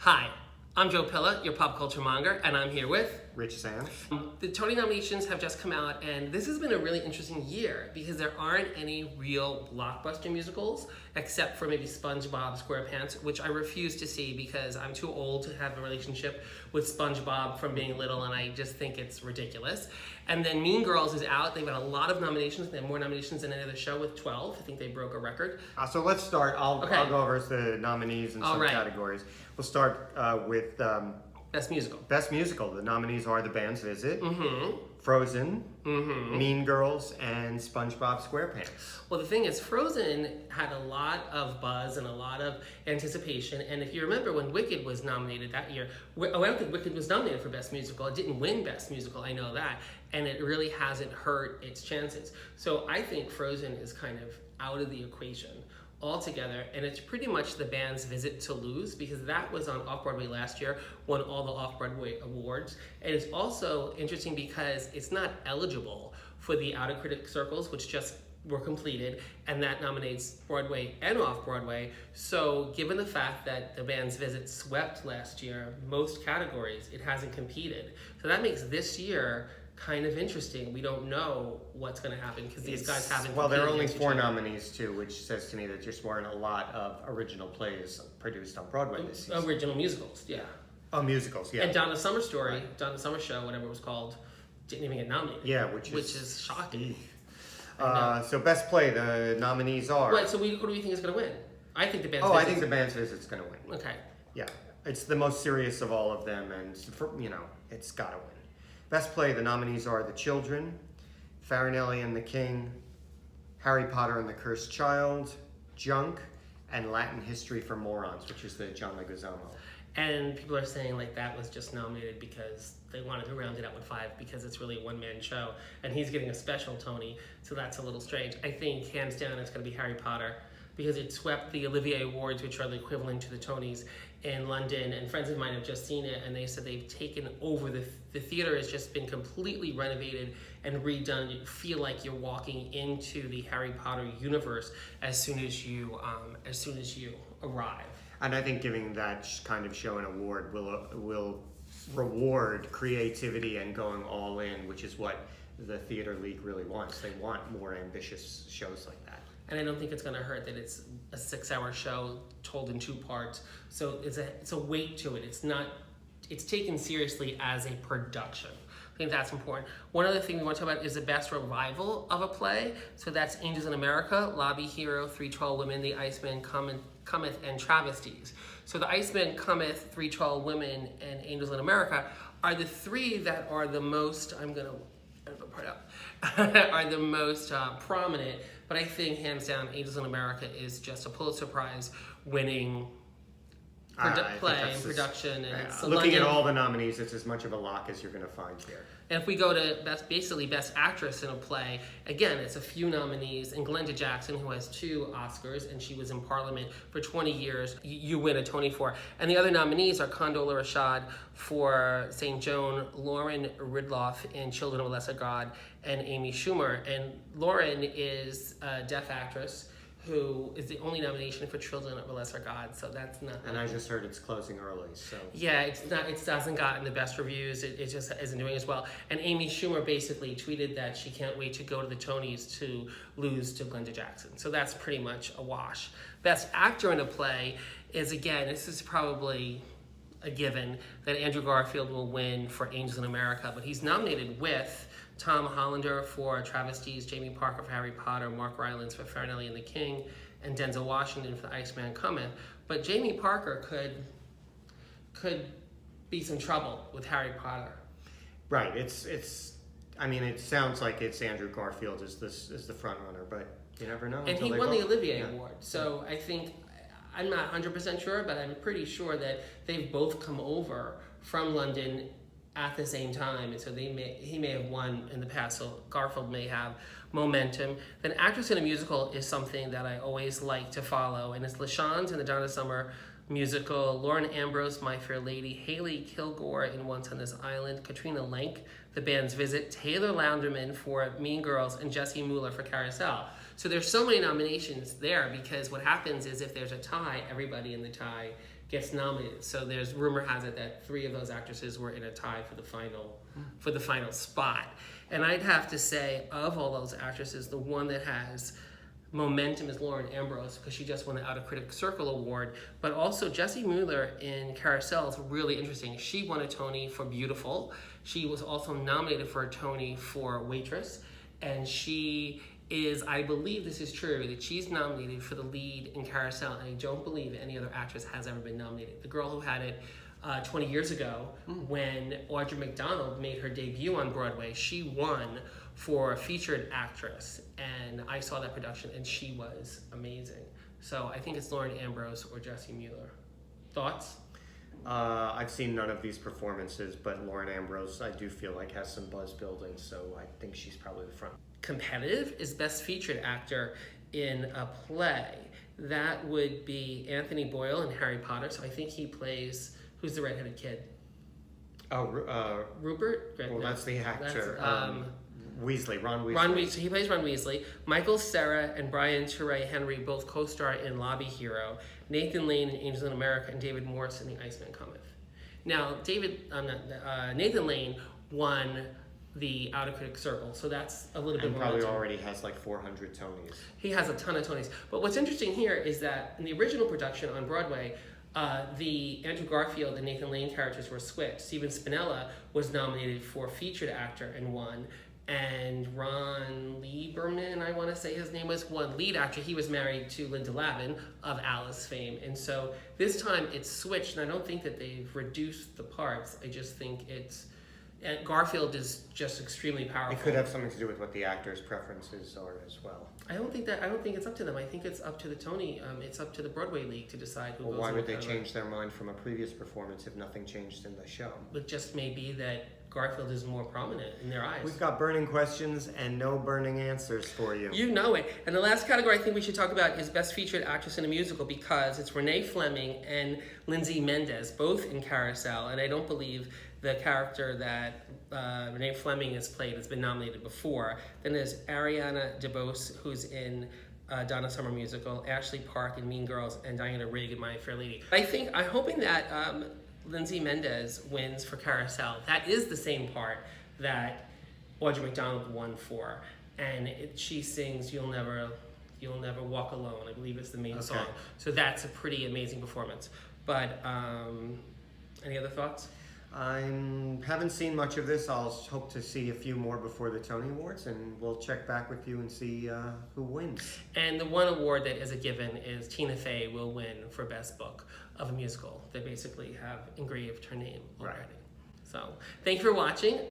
Hi, I'm Joe Pilla, your pop culture monger, and I'm here with Rich Sands. The Tony nominations have just come out, and this has been a really interesting year because there aren't any real blockbuster musicals except for maybe SpongeBob SquarePants, which I refuse to see because I'm too old to have a relationship with SpongeBob from being little, and I just think it's ridiculous. And then Mean Girls is out. They've got a lot of nominations. They have more nominations than any other show with 12. I think they broke a record. So let's start. I'll go over the nominees and some categories. We'll start with Best Musical. Best Musical. The nominees are The Band's Visit, Mm-hmm. Frozen, Mm-hmm. Mean Girls, and SpongeBob SquarePants. Well, the thing is, Frozen had a lot of buzz and a lot of anticipation. And if you remember when Wicked was nominated that year, I don't think Wicked was nominated for Best Musical. It didn't win Best Musical, I know that. And it really hasn't hurt its chances. So I think Frozen is kind of out of the equation altogether, and it's pretty much The Band's Visit to lose because that was on Off-Broadway last year, won all the Off-Broadway awards. And it's also interesting because it's not eligible for the Outer Critic Circles, which just were completed, and that nominates Broadway and Off-Broadway. So given the fact that The Band's Visit swept last year, most categories, it hasn't competed. So that makes this year kind of interesting. We don't know what's going to happen because these guys haven't. Well, there are only 4 nominees too, which says to me that just weren't a lot of original plays produced on Broadway this season. Original musicals, yeah. Oh, musicals, yeah. And Donna Summer Story, Donna Summer Show, whatever it was called, didn't even get nominated. Yeah, which is shocking. So best play, the nominees are. Right. So who do we think is going to win? I think The Band's. I think The Band's Visit's going to win. Okay. Yeah, it's the most serious of all of them, and it's got to win. Best play, the nominees are The Children, Farinelli and the King, Harry Potter and the Cursed Child, Junk, and Latin History for Morons, which is the John Leguizamo. And people are saying like that was just nominated because they wanted to round it out with 5 because it's really a one-man show, and he's getting a special Tony, so that's a little strange. I think hands down it's going to be Harry Potter because it swept the Olivier Awards, which are the equivalent to the Tonys in London, and friends of mine have just seen it, and they said they've taken over the theater has just been completely renovated and redone. You feel like you're walking into the Harry Potter universe as soon as you arrive. And I think giving that kind of show an award will reward creativity and going all in, which is what the Theater League really wants. They want more ambitious shows like that. And I don't think it's going to hurt that it's a 6-hour show told in 2 parts. So it's a weight to it. It's taken seriously as a production. I think that's important. One other thing we want to talk about is the best revival of a play. So that's Angels in America, Lobby Hero, 312 Women, The Iceman Cometh, and Travesties. So The Iceman Cometh, 312 Women, and Angels in America are the 3 that are the most, I'm going to part up, are the most prominent. But I think hands down, Angels in America is just a Pulitzer Prize winning play and production. And it's looking at all the nominees, it's as much of a lock as you're going to find here. And if we go to Best Actress in a Play, again, it's a few nominees. And Glenda Jackson, who has 2 Oscars, and she was in Parliament for 20 years, you win a Tony for. And the other nominees are Condola Rashad for St. Joan, Lauren Ridloff in Children of a Lesser God, and Amy Schumer. And Lauren is a deaf actress who is the only nomination for Children of a Lesser God, so that's not. And I just heard it's closing early, so. Yeah, it's not. It hasn't gotten the best reviews. It just isn't doing as well. And Amy Schumer basically tweeted that she can't wait to go to the Tonys to lose to Glenda Jackson. So that's pretty much a wash. Best Actor in a Play is, again, this is probably a given that Andrew Garfield will win for Angels in America, but he's nominated with Tom Hollander for Travesties, Jamie Parker for Harry Potter, Mark Rylance for Farinelli and the King, and Denzel Washington for The Iceman Cometh. But Jamie Parker could be some trouble with Harry Potter. Right. I mean, it sounds like it's Andrew Garfield as the front runner, but you never know. And he won the Olivier Award, so I think, I'm not 100% sure, but I'm pretty sure that they've both come over from London at the same time, and so he may have won in the past, so Garfield may have momentum. Then Actress in a Musical is something that I always like to follow, and it's LaChanze in the Donna Summer musical, Lauren Ambrose, My Fair Lady, Haley Kilgore in Once on This Island, Katrina Lenk, The Band's Visit, Taylor Lautnerman for Mean Girls, and Jesse Mueller for Carousel. So there's so many nominations there because what happens is if there's a tie, everybody in the tie gets nominated. So there's rumor has it that 3 of those actresses were in a tie for the final spot. And I'd have to say, of all those actresses, the one that has momentum is Lauren Ambrose, because she just won the Outer Critics Circle Award. But also Jessie Mueller in Carousel is really interesting. She won a Tony for Beautiful. She was also nominated for a Tony for Waitress. And she is, I believe this is true, that she's nominated for the lead in Carousel, and I don't believe any other actress has ever been nominated. The girl who had it 20 years ago, when Audra McDonald made her debut on Broadway, she won for featured actress, and I saw that production, and she was amazing. So I think it's Lauren Ambrose or Jessie Mueller. Thoughts? I've seen none of these performances, but Lauren Ambrose, I do feel like has some buzz building, so I think she's probably the front. Competitive is Best Featured Actor in a Play. That would be Anthony Boyle in Harry Potter. So I think he plays, who's the redheaded kid? Oh, Rupert? well, that's the actor. Weasley, Ron Weasley. Ron Weasley. He plays Ron Weasley. Michael Cera and Brian Tyree Henry both co-star in Lobby Hero. Nathan Lane in Angels in America, and David Morse in The Iceman Cometh. Now, Nathan Lane won the Outer Critics Circle, so that's a little bit more. And probably already has like 400 Tonys. He has a ton of Tonys. But what's interesting here is that in the original production on Broadway, the Andrew Garfield and Nathan Lane characters were switched. Steven Spinella was nominated for featured actor and won, and Ron Lieberman, I want to say his name was, won lead actor. He was married to Linda Lavin of Alice fame, and so this time it's switched, and I don't think that they've reduced the parts. I just think it's. And Garfield is just extremely powerful. It could have something to do with what the actor's preferences are as well. I don't think it's up to them. I think it's up to the Tony. It's up to the Broadway League to decide who goes. Well, why would they cover. change their mind from a previous performance if nothing changed in the show? It just may be that Garfield is more prominent in their eyes. We've got burning questions and no burning answers for you. You know it. And the last category I think we should talk about is Best Featured Actress in a Musical, because it's Renee Fleming and Lindsay Mendez, both in Carousel. And I don't believe the character that Renee Fleming has played has been nominated before. Then there's Ariana DeBose, who's in Donna Summer Musical, Ashley Park in Mean Girls, and Diana Rigg in My Fair Lady. I'm hoping that Lindsay Mendez wins for Carousel. That is the same part that Audra McDonald won for. And she sings You'll Never Walk Alone. I believe it's the main song. So that's a pretty amazing performance. But any other thoughts? I haven't seen much of this. I'll hope to see a few more before the Tony Awards, and we'll check back with you and see who wins. And the one award that is a given is Tina Fey will win for Best Book of a Musical. They basically have engraved her name already. Right. So thank you for watching.